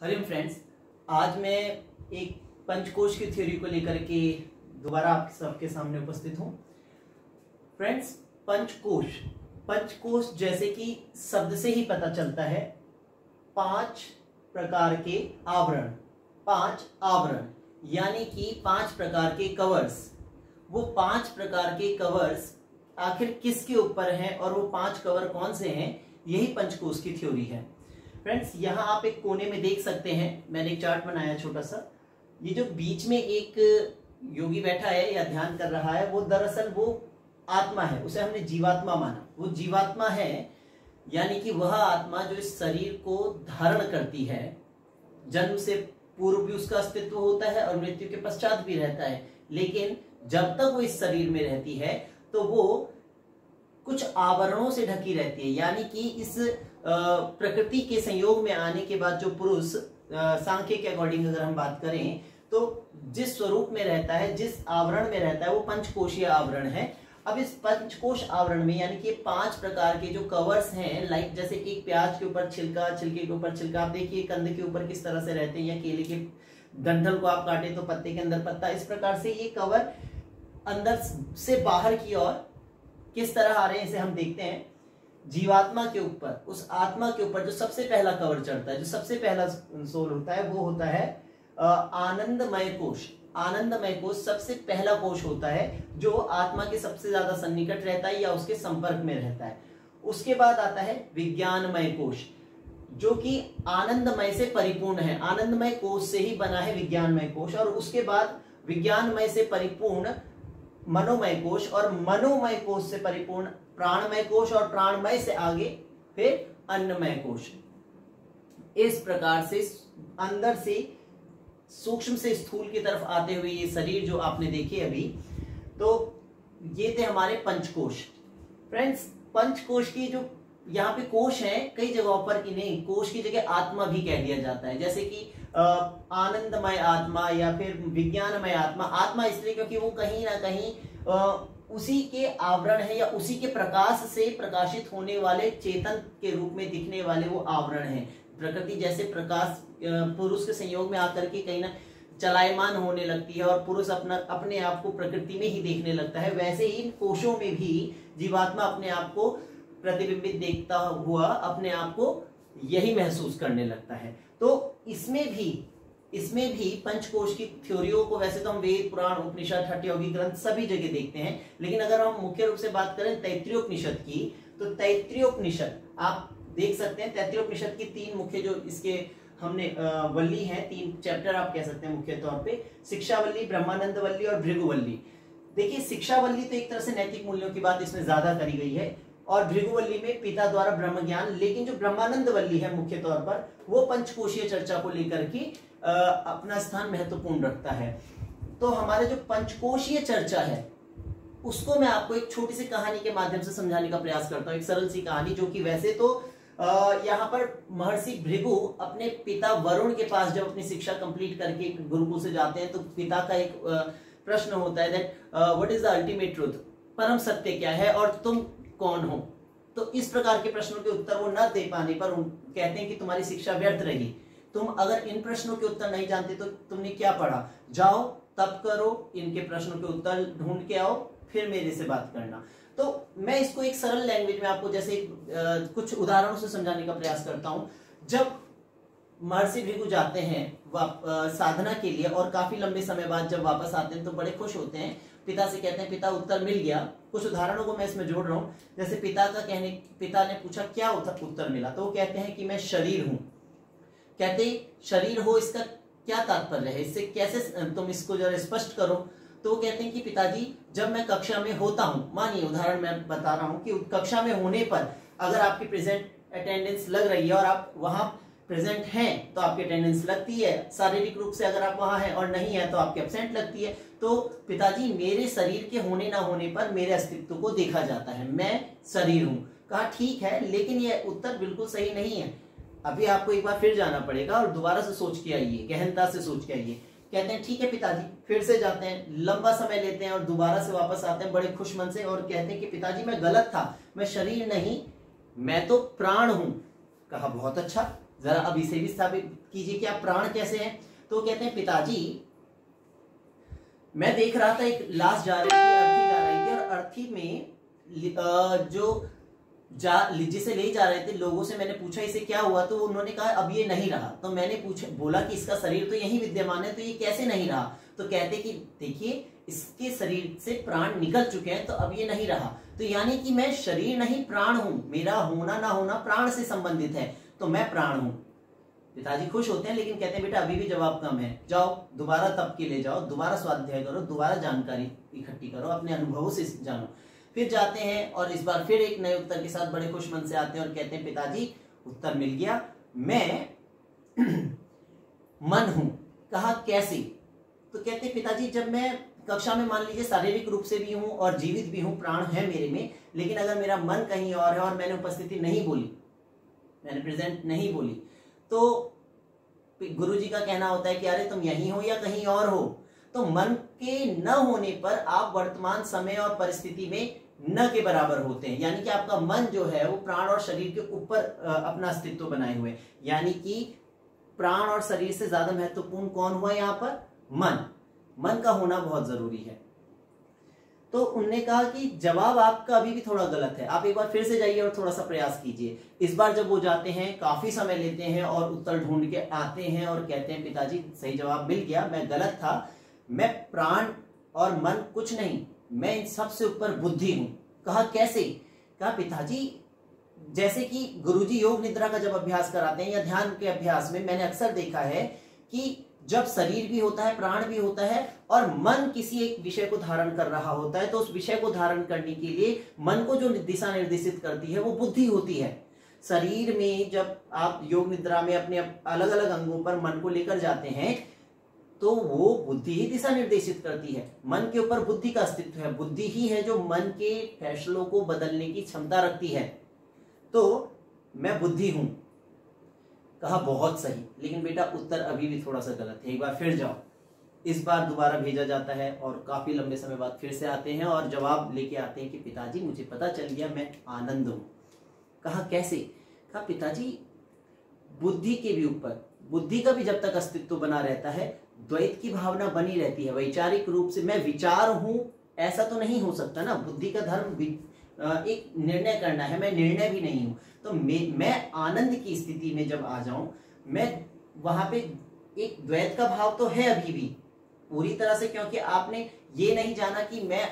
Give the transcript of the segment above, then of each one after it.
Hariom friends, आज मैं एक पंचकोश की थ्योरी को लेकर के दोबारा आप सबके सामने उपस्थित हूं। फ्रेंड्स, पंचकोश जैसे कि शब्द से ही पता चलता है, 5 प्रकार के आवरण, 5 आवरण यानी कि 5 प्रकार के कवर्स। वो 5 प्रकार के कवर्स आखिर किसके ऊपर हैं और वो 5 कवर कौन से हैं, यही पंचकोश की थ्योरी है। फ्रेंड्स, यहाँ आप एक कोने में देख सकते हैं, मैंने एक चार्ट बनाया छोटा सा। ये जो बीच में एक योगी बैठा है या ध्यान कर रहा है, वो दरअसल वो आत्मा है, उसे हमने जीवात्मा माना। वो जीवात्मा है यानी कि वह आत्मा जो इस शरीर को धारण करती है। जन्म से पूर्व भी उसका अस्तित्व होता है और मृत्यु के पश्चात भी रहता है, लेकिन जब तक वो इस शरीर में रहती है तो वो कुछ आवरणों से ढकी रहती है। यानी कि इस प्रकृति के संयोग में आने के बाद जो पुरुष, सांख्य के अकॉर्डिंग अगर हम बात करें, तो जिस स्वरूप में रहता है, जिस आवरण में रहता है, वो पंचकोशीय आवरण है। अब इस पंचकोश आवरण में यानी कि 5 प्रकार के जो कवर्स हैं, लाइक जैसे एक प्याज के ऊपर छिलका, छिलके के ऊपर छिलका, आप देखिए कंद के ऊपर किस तरह से रहते हैं, या केले के डंठल को आप काटे तो पत्ते के अंदर पत्ता, इस प्रकार से ये कवर अंदर से बाहर की ओर किस तरह आ रहे हैं, इसे हम देखते हैं। जीवात्मा के ऊपर, उस आत्मा के ऊपर जो सबसे पहला कवर चढ़ता है, जो सबसे पहला सोल होता है, वो होता है आनंदमय कोश। आनंदमय कोश सबसे पहला कोश होता है जो आत्मा के सबसे ज्यादा सन्निकट रहता है या उसके संपर्क में रहता है। उसके बाद आता है विज्ञानमय कोश, जो कि आनंदमय से परिपूर्ण है। आनंदमय कोश से ही बना है विज्ञानमय कोश। और उसके बाद विज्ञानमय से परिपूर्ण मनोमय कोश, और मनोमय कोश से परिपूर्ण प्राणमय कोश, और प्राणमय से आगे फिर अन्नमय कोश। इस प्रकार से अंदर से सूक्ष्म से स्थूल की तरफ आते हुए ये शरीर जो आपने देखे अभी, तो ये थे हमारे पंचकोश। फ्रेंड्स, पंचकोश की जो यहाँ पे कोश हैं, कई जगहों पर इन्हें कोश की जगह आत्मा भी कह दिया जाता है। जैसे कि आनंदमय आत्मा या फिर विज्ञानमय आत्मा। आत्मा इसलिए क्योंकि वो कहीं ना कहीं उसी के आवरण है या उसी के प्रकाश से प्रकाशित होने वाले चेतन के रूप में दिखने वाले वो आवरण है। प्रकृति जैसे प्रकाश पुरुष के संयोग में आकर के कहीं ना चलायमान होने लगती है और पुरुष अपने आप को प्रकृति में ही देखने लगता है, वैसे ही इन कोशों में भी जीवात्मा अपने आप को प्रतिबिंबित देखता हुआ अपने आप को यही महसूस करने लगता है। तो इसमें भी पंचकोश की थ्योरियों को वैसे तो हम वेद, पुराण, उपनिषद, हठयोगी ग्रंथ सभी जगह देखते हैं, लेकिन अगर हम मुख्य रूप से बात करें तैत्तिरीयोपनिषद की, तो तैत्तिरीयोपनिषद आप देख सकते हैं। तैत्तिरीयोपनिषद की 3 मुख्य जो इसके हमने वल्ली है, 3 चैप्टर आप कह सकते हैं मुख्य तौर पे, शिक्षावल्ली, ब्रह्मानंदवल्ली और भृगुवल्ली। देखिए, शिक्षावल्ली तो एक तरह से नैतिक मूल्यों की बात इसमें ज्यादा करी गई है, और भृगुवल्ली में पिता द्वारा ब्रह्म ज्ञान। लेकिन जो ब्रह्मानंदवल्ली है मुख्य तौर पर, वो पंचकोशीय चर्चा को लेकर के अपना स्थान महत्वपूर्ण रखता है। तो हमारे जो पंचकोशीय चर्चा है उसको मैं आपको एक छोटी सी कहानी के माध्यम से समझाने का प्रयास करता हूँ। एक सरल सी कहानी, जो कि वैसे तो यहाँ पर महर्षि भृगु अपने पिता वरुण के पास जब अपनी शिक्षा कंप्लीट करके गुरुकुल से जाते हैं, तो पिता का एक प्रश्न होता है that what is the ultimate truth, परम सत्य क्या है और तुम कौन हो। तो इस प्रकार के प्रश्नों के उत्तर वो न दे पाने पर कहते हैं कि तुम्हारी शिक्षा व्यर्थ रही, तुम अगर इन प्रश्नों के उत्तर नहीं जानते तो तुमने क्या पढ़ा, जाओ तप करो, इनके प्रश्नों के उत्तर ढूंढ के आओ, फिर मेरे से बात करना। तो मैं इसको एक सरल लैंग्वेज में आपको जैसे कुछ उदाहरणों से समझाने का प्रयास करता हूं। जब महर्षि भृगु जाते हैं साधना के लिए, और काफी लंबे समय बाद जब वापस आते हैं तो बड़े खुश होते हैं, पिता से कहते हैं पिता उत्तर मिल गया। कुछ उदाहरणों को मैं इसमें जोड़ रहा हूं। जैसे पिता ने पूछा क्या उत्तर मिला, तो वो कहते हैं कि मैं शरीर हूं। कहते शरीर हो, इसका क्या तात्पर्य है, इससे कैसे तुम इसको जरा स्पष्ट करो। तो वो कहते हैं कि पिताजी, जब मैं कक्षा में होता हूं, मानिए उदाहरण मैं बता रहा हूं कि कक्षा में होने पर अगर आपकी प्रेजेंट अटेंडेंस लग रही है और आप वहां प्रेजेंट हैं तो आपकी अटेंडेंस लगती है। शारीरिक रूप से अगर आप वहां हैं और नहीं है तो आपकी एब्सेंट लगती है। तो पिताजी, मेरे शरीर के होने ना होने पर मेरे अस्तित्व को देखा जाता है, मैं शरीर हूं। कहा ठीक है, लेकिन यह उत्तर बिल्कुल सही नहीं है, अभी आपको एक बार फिर जाना पड़ेगा और दोबारा से सोच के आइए, गहनता से सोच के आइए। कहते हैं ठीक है पिताजी, फिर से जाते हैं, लंबा समय लेते हैं और दोबारा से वापस आते हैं बड़े खुश मन से, और कहते हैं कि पिताजी मैं गलत था, मैं शरीर नहीं, मैं तो प्राण हूं। कहा बहुत अच्छा, जरा अब इसे भी स्थापित कीजिए कि आप प्राण कैसे हैं। तो कहते हैं पिताजी मैं देख रहा था एक लाश जा रही थी, अर्थी जा रही थी, और अर्थी में जो जिसे ले जा रहे थे लोगों से मैंने पूछा इसे क्या हुआ, तो उन्होंने कहा अब ये नहीं रहा। तो मैंने बोला कि इसका शरीर तो यहीं विद्यमान है, तो ये कैसे नहीं रहा। तो कहते कि देखिए इसके शरीर से प्राण निकल चुके हैं, तो अब ये नहीं रहा। तो यानी कि मैं शरीर नहीं प्राण हूं, मेरा होना ना होना प्राण से संबंधित है, तो मैं प्राण हूं। पिताजी खुश होते हैं, लेकिन कहते हैं बेटा अभी भी जवाब कम है, जाओ दोबारा तप के ले जाओ, दोबारा स्वाध्याय करो, दोबारा जानकारी इकट्ठी करो, अपने अनुभवों से जानो। फिर जाते हैं और इस बार फिर एक नए उत्तर के साथ बड़े खुश मन से आते हैं और कहते हैं पिताजी उत्तर मिल गया, मैं मन हूं। कहा कैसे। तो कहते पिताजी जब मैं कक्षा में मान लीजिए शारीरिक रूप से भी हूं और जीवित भी हूं, प्राण है मेरे में, लेकिन अगर मेरा मन कहीं और है और मैंने उपस्थिति नहीं बोली, मैंने प्रेजेंट नहीं बोली, तो गुरुजी का कहना होता है कि अरे तुम यहीं हो या कहीं और हो। तो मन के न होने पर आप वर्तमान समय और परिस्थिति में न के बराबर होते हैं, यानी कि आपका मन जो है वो प्राण और शरीर के ऊपर अपना अस्तित्व बनाए हुए, यानी कि प्राण और शरीर से ज्यादा महत्वपूर्ण कौन हुआ यहाँ पर, मन। मन का होना बहुत जरूरी है। तो उनने कहा कि जवाब आपका अभी भी थोड़ा गलत है, आप एक बार फिर से जाइए और थोड़ा सा प्रयास कीजिए। इस बार जब वो जाते हैं काफी समय लेते हैं और उत्तर ढूंढ के आते हैं और कहते हैं पिताजी सही जवाब मिल गया, मैं गलत था, मैं प्राण और मन कुछ नहीं, मैं इन सबसे ऊपर बुद्धि हूं। कहा कैसे। कहा पिताजी जैसे कि गुरुजी योग निद्रा का जब अभ्यास कराते हैं या ध्यान के अभ्यास में मैंने अक्सर देखा है कि जब शरीर भी होता है, प्राण भी होता है और मन किसी एक विषय को धारण कर रहा होता है, तो उस विषय को धारण करने के लिए मन को जो दिशा निर्देशित करती है वो बुद्धि होती है। शरीर में जब आप योग निद्रा में अपने अलग अलग अंगों पर मन को लेकर जाते हैं तो वो बुद्धि ही दिशा निर्देशित करती है। मन के ऊपर बुद्धि का अस्तित्व है, बुद्धि ही है जो मन के फैसलों को बदलने की क्षमता रखती है। तो मैं बुद्धि हूं। कहा बहुत सही, लेकिन बेटा उत्तर अभी भी थोड़ा सा गलत है, एक बार फिर जाओ। इस बार दोबारा भेजा जाता है और काफी लंबे समय बाद फिर से आते हैं और जवाब लेके आते हैं कि पिताजी मुझे पता चल गया, मैं आनंद हूं। कहा कैसे। कहा पिताजी बुद्धि के भी ऊपर, बुद्धि का भी जब तक अस्तित्व बना रहता है द्वैत की भावना बनी रहती है। वैचारिक रूप से मैं विचार हूं ऐसा तो नहीं हो सकता ना, बुद्धि का धर्म एक निर्णय करना है, मैं निर्णय भी नहीं हूं। तो मैं आनंद की स्थिति में जब आ जाऊं, मैं वहां पे एक द्वैत का भाव तो है अभी भी पूरी तरह से, क्योंकि आपने ये नहीं जाना कि मैं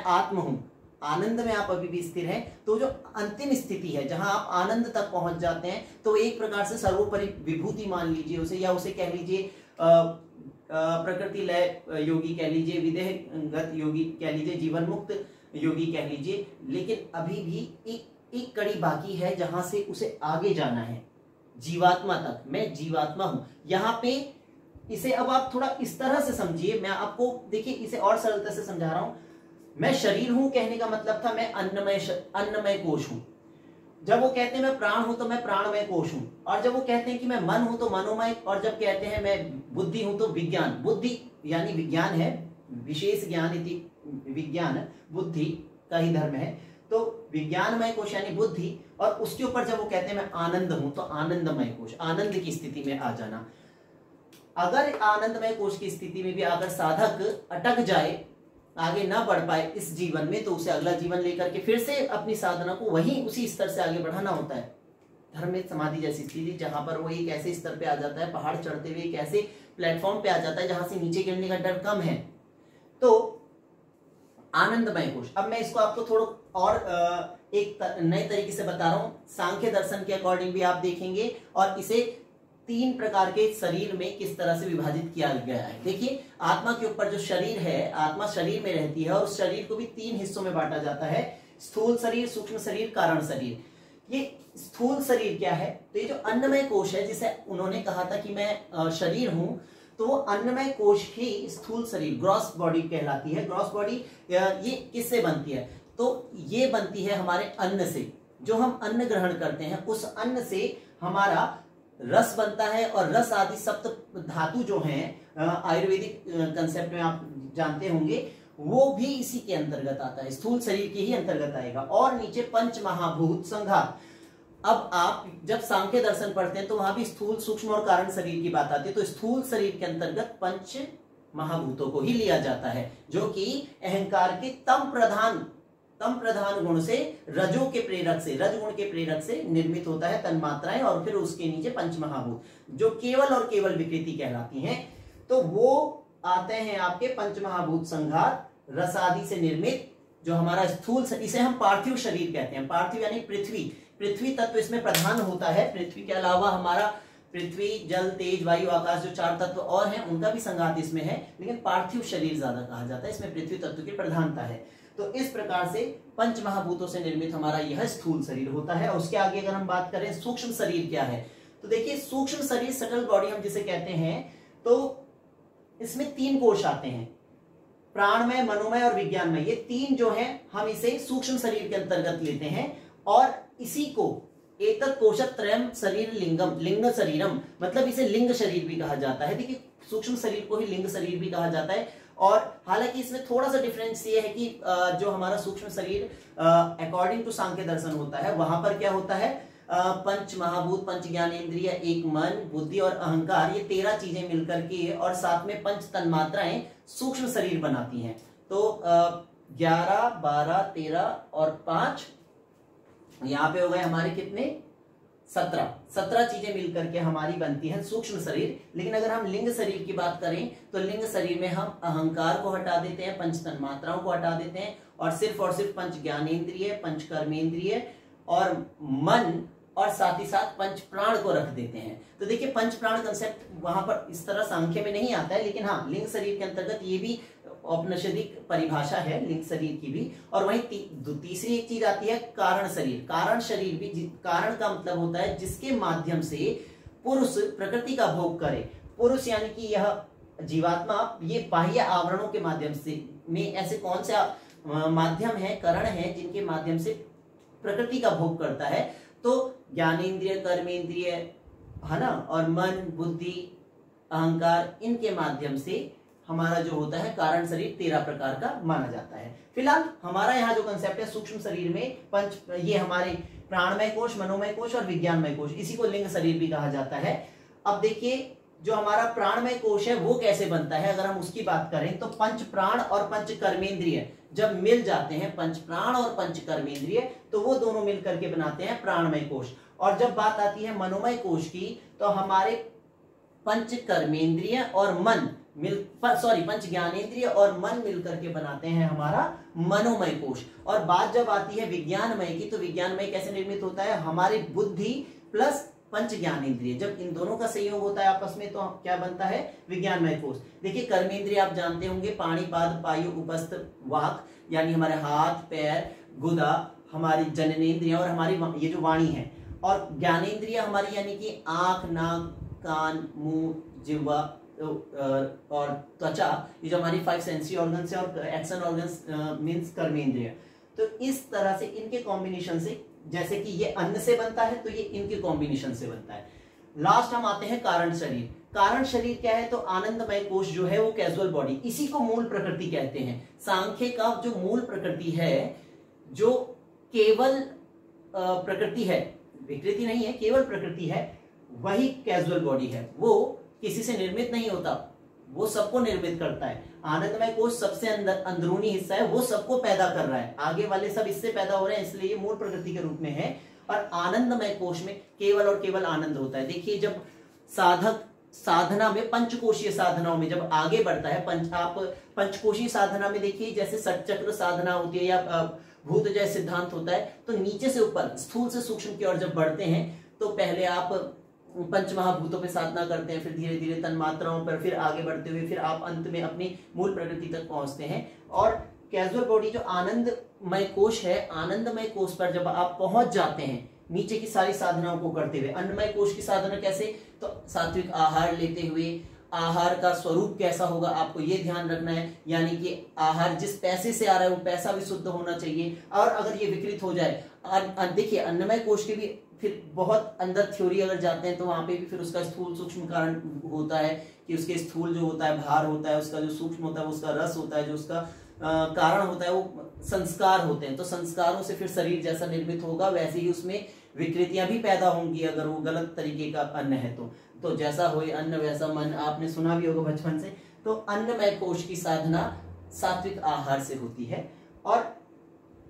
आत्म हूं। आनंद में आप अभी भी स्थिर हैं। तो जो अंतिम स्थिति है जहां आप आनंद तक पहुंच जाते हैं, तो एक प्रकार से सर्वोपरि विभूति मान लीजिए उसे, या उसे कह लीजिए प्रकृति लय योगी कह लीजिए, विदेहगत योगी कह लीजिए, जीवन मुक्त योगी कह लीजिए, लेकिन अभी भी एक कड़ी बाकी है जहां से उसे आगे जाना है, जीवात्मा तक। मैं जीवात्मा हूं। यहाँ पे इसे अब आप थोड़ा इस तरह से समझिए, मैं आपको देखिए इसे और सरलता से समझा रहा हूं। मैं शरीर हूं कहने का मतलब था मैं अन्नमय कोश हूं। जब वो कहते हैं मैं प्राण हूं तो मैं प्राणमय कोश हूं, और जब वो कहते हैं कि मैं मन हूं तो मनोमय, और जब कहते हैं मैं बुद्धि हूं तो विज्ञान। बुद्धि यानी विज्ञान है, विशेष ज्ञान इति विज्ञान, बुद्धि का ही धर्म है। तो विज्ञानमय कोश यानी बुद्धि, और उसके ऊपर जब वो कहते हैं मैं आनंद हूं तो आनंदमय कोश, आनंद की स्थिति में आ जाना। अगर आनंदमय कोश की स्थिति में भी अगर साधक अटक जाए, आगे ना बढ़ पाए इस जीवन में, तो उसे अगला जीवन लेकर के फिर से अपनी साधना को वहीं उसी स्तर से आगे बढ़ाना होता है। धर्म में समाधि जैसी स्थिति जहां पर वो एक ऐसे स्तर पे आ जाता है, पहाड़ चढ़ते हुए एक ऐसे प्लेटफॉर्म पे आ जाता है जहां से नीचे गिरने का डर कम है। तो आनंदमय कोश। अब मैं इसको आपको थोड़ा और एक नए तरीके से बता रहा हूं। सांख्य दर्शन के अकॉर्डिंग भी आप देखेंगे, और इसे 3 प्रकार के शरीर में किस तरह से विभाजित किया गया है। देखिए आत्मा के ऊपर जो शरीर है, आत्मा शरीर में रहती है, और उस शरीर को भी 3 हिस्सों में बांटा जाता है, स्थूल शरीर, सूक्ष्म शरीर, कारण शरीर। ये स्थूल शरीर क्या है, तो ये जो अन्नमय कोश है, जिसे उन्होंने कहा था कि मैं शरीर हूं, तो वो अन्नमय कोश ही स्थूल शरीर, ग्रॉस बॉडी कहलाती है। ग्रॉस बॉडी ये किससे बनती है, तो ये बनती है हमारे अन्न से। जो हम अन्न ग्रहण करते हैं उस अन्न से हमारा रस बनता है, और रस आदि सप्त धातु जो हैं आयुर्वेदिक कंसेप्ट में आप जानते होंगे, वो भी इसी के अंतर्गत आता है, स्थूल शरीर के ही अंतर्गत आएगा। और नीचे पंच महाभूत संघात, अब आप जब सांख्य दर्शन पढ़ते हैं तो वहां भी स्थूल, सूक्ष्म और कारण शरीर की बात आती है। तो स्थूल शरीर के अंतर्गत पंच महाभूतों को ही लिया जाता है, जो कि अहंकार के तम प्रधान गुण से, रजो के प्रेरक से, रजगुण के प्रेरक से निर्मित होता है तन्मात्राएं, और फिर उसके नीचे पंच महाभूत जो केवल और केवल विकृति कहलाती हैं। तो वो आते हैं आपके पंच महाभूत संघात रस आदि से निर्मित, जो हमारा स्थूल, इसे हम पार्थिव शरीर कहते हैं। पार्थिव यानी पृथ्वी तत्व इसमें प्रधान होता है। पृथ्वी के अलावा हमारा पृथ्वी, जल, तेज, वायु, आकाश, जो 4 तत्व और हैं उनका भी संघात इसमें है, लेकिन पार्थिव शरीर ज्यादा कहा जाता है, इसमें पृथ्वी तत्व की प्रधानता है। तो इस प्रकार से पंच महाभूतों से निर्मित हमारा यह स्थूल शरीर होता है। और उसके आगे अगर हम बात करें सूक्ष्म शरीर क्या है, तो देखिए सूक्ष्म शरीर, सटल बॉडी हम जिसे कहते हैं, तो इसमें 3 कोश आते हैं, प्राणमय, मनोमय और विज्ञानमय। ये 3 जो हैं हम इसे सूक्ष्म शरीर के अंतर्गत लेते हैं। और इसी को एतत् कोशत्रयम् शरीर लिंगम, लिंग शरीरम, मतलब इसे लिंग शरीर भी कहा जाता है। देखिए सूक्ष्म शरीर को ही लिंग शरीर भी कहा जाता है। और हालांकि इसमें थोड़ा सा डिफरेंस ये है कि जो हमारा सूक्ष्म शरीर अकॉर्डिंग टू सांख्य दर्शन होता है, वहां पर क्या होता है, पंच महाभूत, पंच ज्ञानेन्द्रिय, एक मन, बुद्धि और अहंकार, ये 13 चीजें मिलकर के और साथ में पंच तन्मात्राएं सूक्ष्म शरीर बनाती हैं। तो 11, 12, 13 और 5, यहां पे हो गए हमारे कितने, 17 चीजें मिलकर के हमारी बनती है सूक्ष्म शरीर। लेकिन अगर हम लिंग शरीर की बात करें तो लिंग शरीर में हम अहंकार को हटा देते हैं, पंच तन्मात्राओं को हटा देते हैं, और सिर्फ पंच ज्ञानेन्द्रिय, पंच कर्मेंद्रिय और मन, और साथ ही साथ पंच प्राण को रख देते हैं। तो देखिए पंच प्राण कंसेप्ट वहां पर इस तरह सांख्य में नहीं आता है, लेकिन हाँ लिंग शरीर के अंतर्गत ये भी औपनिषदिक परिभाषा है लिंग शरीर की भी। और वहीं तीसरी एक चीज आती है कारण शरीर। कारण शरीर भी, कारण का मतलब होता है जिसके माध्यम से पुरुष प्रकृति का भोग करे। पुरुष यानी कि यह जीवात्मा, ये बाह्य आवरणों के माध्यम से में ऐसे कौन से माध्यम है, करण है, जिनके माध्यम से प्रकृति का भोग करता है। तो ज्ञानेन्द्रिय, कर्मेंद्रिय, है ना, और मन, बुद्धि, अहंकार, इनके माध्यम से हमारा जो होता है कारण शरीर 13 प्रकार का माना जाता है। फिलहाल हमारा यहाँ जो कंसेप्ट है सूक्ष्म शरीर में पंच, ये हमारे प्राणमय कोश, मनोमय कोश और विज्ञानमय कोश, इसी को लिंग शरीर भी कहा जाता है। अब देखिए जो हमारा प्राणमय कोश है वो कैसे बनता है, अगर हम उसकी बात करें तो पंच प्राण और पंच कर्मेंद्रिय जब मिल जाते हैं, पंच प्राण और पंच कर्मेंद्रिय, तो वो दोनों मिलकर के बनाते हैं प्राणमय कोश। और जब बात आती है मनोमय कोश की, तो हमारे पंच कर्मेंद्रिय और मन पंच ज्ञानेन्द्रिय और मन मिलकर के बनाते हैं हमारा मनोमय कोश। और बात जब आती है विज्ञानमय की, तो विज्ञानमय कैसे निर्मित होता है, हमारी बुद्धि प्लस पंच ज्ञानेन्द्रिय, जब इन दोनों का संयोग होता है आपस में, तो क्या बनता है, विज्ञानमय कोश। देखिए कर्मेंद्रिय आप जानते होंगे, पाणिपाद, पायु, उपस्थ, वाक, यानी हमारे हाथ, पैर, गुदा, हमारी जननेन्द्रिय और हमारी ये जो वाणी है। और ज्ञानेन्द्रिय हमारी यानी कि आंख, नाक, कान, मुंह, जिह्वा और त्वचा, ये जो हमारी 5 सेंसरी ऑर्गन्स है, और एक्शन ऑर्गन्स मींस कर्मेंद्रिय। तो इस तरह से इनके कॉम्बिनेशन से, जैसे कि ये अन्न से बनता है तो ये इनके कॉम्बिनेशन से बनता है। लास्ट हम आते हैं कारण शरीर। कारण शरीर क्या है, तो आनंदमय कोश जो है वो कैजुअल बॉडी, इसी को मूल प्रकृति कहते हैं। सांख्य का जो मूल प्रकृति है, जो केवल प्रकृति है, विकृति नहीं है, केवल प्रकृति है, वही कैजुअल बॉडी है। वो किसी से निर्मित नहीं होता, वो सबको निर्मित करता है। आनंदमय कोश सबसे अंदरूनी हिस्सा है, वो सबको पैदा कर रहा है, आगे वाले सब इससे पैदा हो रहे हैं, इसलिए ये मूल प्रकृति के रूप में है। और आनंदमय कोश में केवल और केवल आनंद होता है। देखिए जब साधक साधना में, पंचकोशीय साधनाओं में जब आगे बढ़ता है, पंचकोशीय साधना में देखिए जैसे षटचक्र साधना होती है या भूत जय सिद्धांत होता है, तो नीचे से ऊपर, स्थूल से सूक्ष्म की ओर जब बढ़ते हैं, तो पहले आप पंच महाभूतों पे साधना करते हैं, फिर धीरे धीरे तन्मात्राओं पर, फिर आगे बढ़ते हुए फिर आप अंत में अपनी मूल प्रकृति तक पहुंचते हैं। और कैजुअल बॉडी जो आनंदमय कोश है, आनंदमय कोश पर जब आप पहुंच जाते हैं, नीचे की सारी साधनाओं को करते हुए, अन्नमय कोश की साधना कैसे, तो सात्विक आहार लेते हुए, आहार का स्वरूप कैसा होगा आपको ये ध्यान रखना है, यानी कि आहार जिस पैसे से आ रहा है वो पैसा भी शुद्ध होना चाहिए। और अगर ये विकृत हो जाए, देखिए अन्नमय कोश के भी फिर बहुत अंदर थ्योरी अगर जाते हैं तो वहां पे भी फिर उसका स्थूल सूक्ष्म कारण होता है, कि उसके स्थूल जो होता है भार होता है, उसका जो सूक्ष्म होता है उसका रस होता है, जो उसका कारण होता है वो संस्कार होते हैं। तो संस्कारों से फिर शरीर जैसा निर्मित होगा, वैसे ही उसमें विकृतियां भी पैदा होंगी अगर वो गलत तरीके का अन्न है तो जैसा होए अन्न वैसा मन, आपने सुना भी होगा बचपन से। तो अन्नमय कोश की साधना सात्विक आहार से होती है। और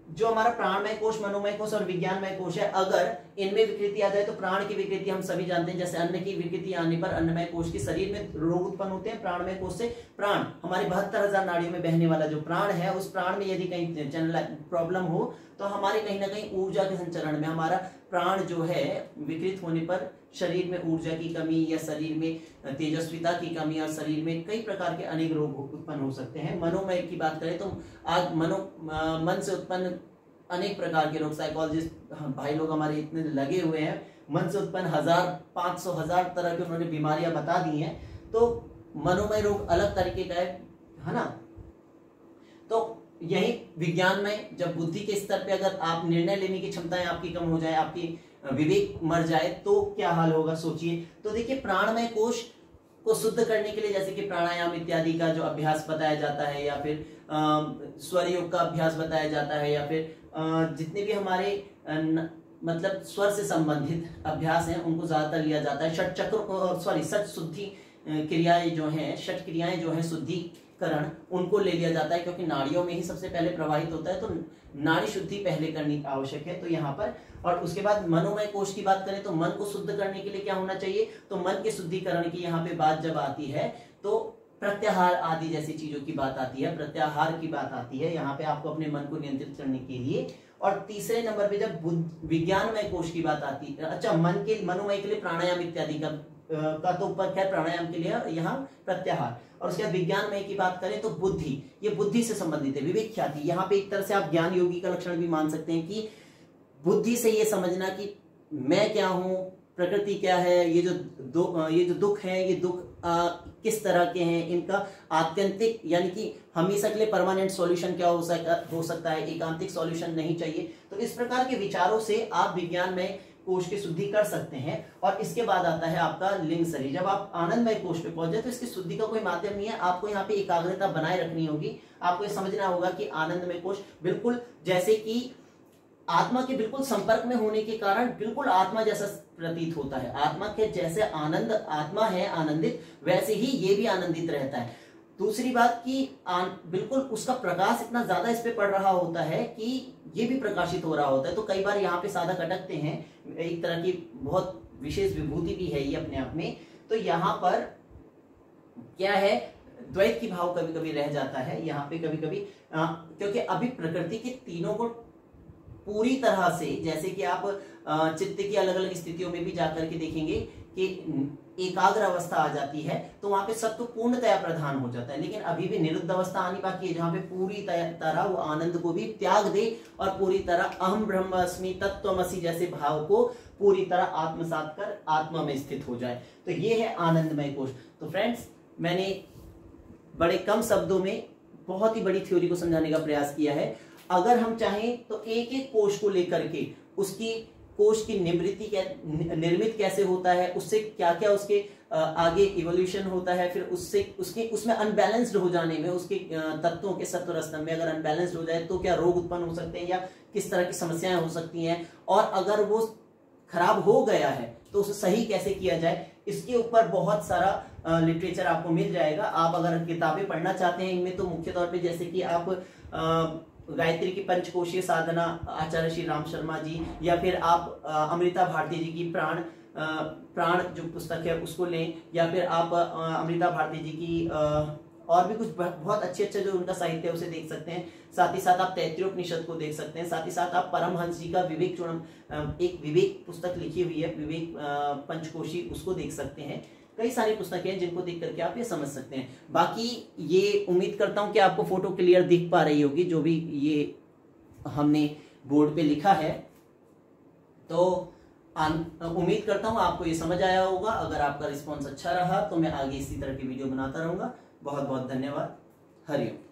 जो हमारा प्राणमय कोश, मनोमय कोश और विज्ञानमय कोश है, अगर इनमें विकृति आ जाए तो प्राण की विकृति हम सभी जानते हैं, जैसे अन्न की विकृति आने पर अन्नमय कोश के शरीर में रोग उत्पन्न होते हैं। प्राणमय कोश से प्राण, हमारे 72,000 नाड़ियों में बहने वाला जो प्राण है, उस प्राण में यदि कहीं जनरल प्रॉब्लम हो तो हमारे कहीं ना कहीं ऊर्जा के संचरण में हमारा प्राण जो है विकृत होने पर शरीर में ऊर्जा की कमी या शरीर में तेजस्विता की कमी और शरीर में कई प्रकार के अनेक रोग उत्पन्न हो सकते हैं। मनोमय की बात करें तो आज मन से उत्पन्न अनेक प्रकार के रोग, साइकोलॉजिस्ट भाई लोग हमारे इतने लगे हुए हैं, मन से उत्पन्न 1,000-500,000 तरह की उन्होंने बीमारियां बता दी हैं। तो मनोमय रोग अलग तरीके का है ना। तो यही विज्ञान में जब बुद्धि के स्तर पे अगर आप निर्णय लेने की क्षमताएं आपकी कम हो जाए, आपकी विवेक मर जाए तो क्या हाल होगा सोचिए। तो देखिए प्राणमय कोश को शुद्ध करने के लिए जैसे कि प्राणायाम इत्यादि का जो अभ्यास बताया जाता है, या फिर स्वर योग का अभ्यास बताया जाता है, या फिर जितने भी हमारे मतलब स्वर से संबंधित अभ्यास हैं उनको ज्यादातर लिया जाता है। षट शुद्धि क्रियाएं जो हैं, षट क्रियाएं जो हैं शुद्धिकरण, उनको ले लिया जाता है, क्योंकि नाड़ियों में ही सबसे पहले प्रवाहित होता है, तो नाड़ी शुद्धि पहले करनी आवश्यक है। तो यहाँ पर और उसके बाद मनोमय कोश की बात करें तो मन को शुद्ध करने के लिए क्या होना चाहिए, तो मन के शुद्धिकरण की यहाँ पे बात जब आती है तो प्रत्याहार आदि जैसी चीजों की बात आती है, प्रत्याहार की बात आती है यहाँ पे आपको अपने मन को नियंत्रित करने के लिए। और तीसरे नंबर पे जब विज्ञानमय कोश की बात आती है, अच्छा मनोमय के लिए प्राणायाम इत्यादि का तो ऊपर खैर प्राणायाम के लिए यहाँ प्रत्याहार। और उसके बाद विज्ञानमय की बात करें तो बुद्धि, ये बुद्धि से संबंधित है, विवेक ख्याति। यहाँ पे एक तरह से आप ज्ञान योगी का लक्षण भी मान सकते हैं कि बुद्धि से ये समझना कि मैं क्या हूँ, प्रकृति क्या है, ये जो दुख है, ये दुख किस तरह के हैं, इनका आत्यंतिक यानी कि हमेशा के लिए परमानेंट सॉल्यूशन क्या हो सकता है, एकांतिक सॉल्यूशन नहीं चाहिए। तो इस प्रकार के विचारों से आप विज्ञान में कोश की शुद्धि कर सकते हैं। और इसके बाद आता है आपका लिंग शरीर। जब आप आनंदमय कोश पे पहुंच जाए तो इसकी शुद्धि का कोई माध्यम नहीं है, आपको यहाँ पे एकाग्रता बनाए रखनी होगी। आपको ये समझना होगा कि आनंदमय कोश बिल्कुल जैसे कि आत्मा के बिल्कुल संपर्क में होने के कारण बिल्कुल आत्मा जैसा प्रतीत होता है। आत्मा के जैसे आत्मा है आनंदित, वैसे ही ये भी आनंदित रहता है। दूसरी बात कि बिल्कुल उसका प्रकाश इतना ज्यादा इस पे पड़ रहा होता है कि ये भी प्रकाशित हो रहा होता है। तो कई बार यहाँ पे साधक अटकते हैं, एक तरह की बहुत विशेष विभूति भी है ये अपने आप में। तो यहाँ पर क्या है, द्वैत की भाव कभी कभी रह जाता है यहाँ पे कभी कभी, क्योंकि अभी प्रकृति के तीनों को पूरी तरह से, जैसे कि आप चित्त की अलग अलग स्थितियों में भी जाकर के देखेंगे कि एकाग्र अवस्था आ जाती है तो वहां पे सत्व पूर्णतया प्रधान हो जाता है। लेकिन अभी भी निरुद्ध अवस्था आनी बाकी है, जहां पे पूरी तरह वो आनंद को भी त्याग दे और पूरी तरह अहम ब्रह्मास्मि तत्त्वमसि जैसे भाव को पूरी तरह आत्मसात कर आत्मा में स्थित हो जाए। तो ये है आनंदमय कोश। तो फ्रेंड्स, मैंने बड़े कम शब्दों में बहुत ही बड़ी थ्योरी को समझाने का प्रयास किया है। अगर हम चाहें तो एक एक कोश को लेकर के उसकी कोश की निर्मित कैसे होता है, उससे क्या क्या उसके आगे इवोल्यूशन होता है, फिर उसमें अनबैलेंस्ड हो जाने में, उसके तत्वों के सत्व स्तंभ में अगर अनबैलेंस्ड हो जाए तो क्या रोग उत्पन्न हो सकते हैं या किस तरह की समस्याएं हो सकती हैं, और अगर वो खराब हो गया है तो उसे सही कैसे किया जाए, इसके ऊपर बहुत सारा लिटरेचर आपको मिल जाएगा। आप अगर किताबें पढ़ना चाहते हैं इनमें, तो मुख्य तौर पे जैसे कि आप गायत्री की पंचकोशीय साधना आचार्य श्री राम शर्मा जी, या फिर आप अमृता भारती जी की प्राण जो पुस्तक है उसको लें, या फिर आप अमृता भारती जी की और भी कुछ बहुत अच्छे जो उनका साहित्य है उसे देख सकते हैं। साथ ही साथ आप तैत्तिरीयोपनिषद को देख सकते हैं। साथ ही साथ आप परमहंस जी का विवेक चूड़म, एक विवेक पुस्तक लिखी हुई है विवेक पंचकोशी, उसको देख सकते हैं। कई सारी पुस्तकें हैं जिनको देख करके आप ये समझ सकते हैं। बाकी ये उम्मीद करता हूं कि आपको फोटो क्लियर दिख पा रही होगी जो भी ये हमने बोर्ड पे लिखा है। तो उम्मीद करता हूं आपको ये समझ आया होगा। अगर आपका रिस्पॉन्स अच्छा रहा तो मैं आगे इसी तरह की वीडियो बनाता रहूंगा। बहुत बहुत धन्यवाद। हरिओम।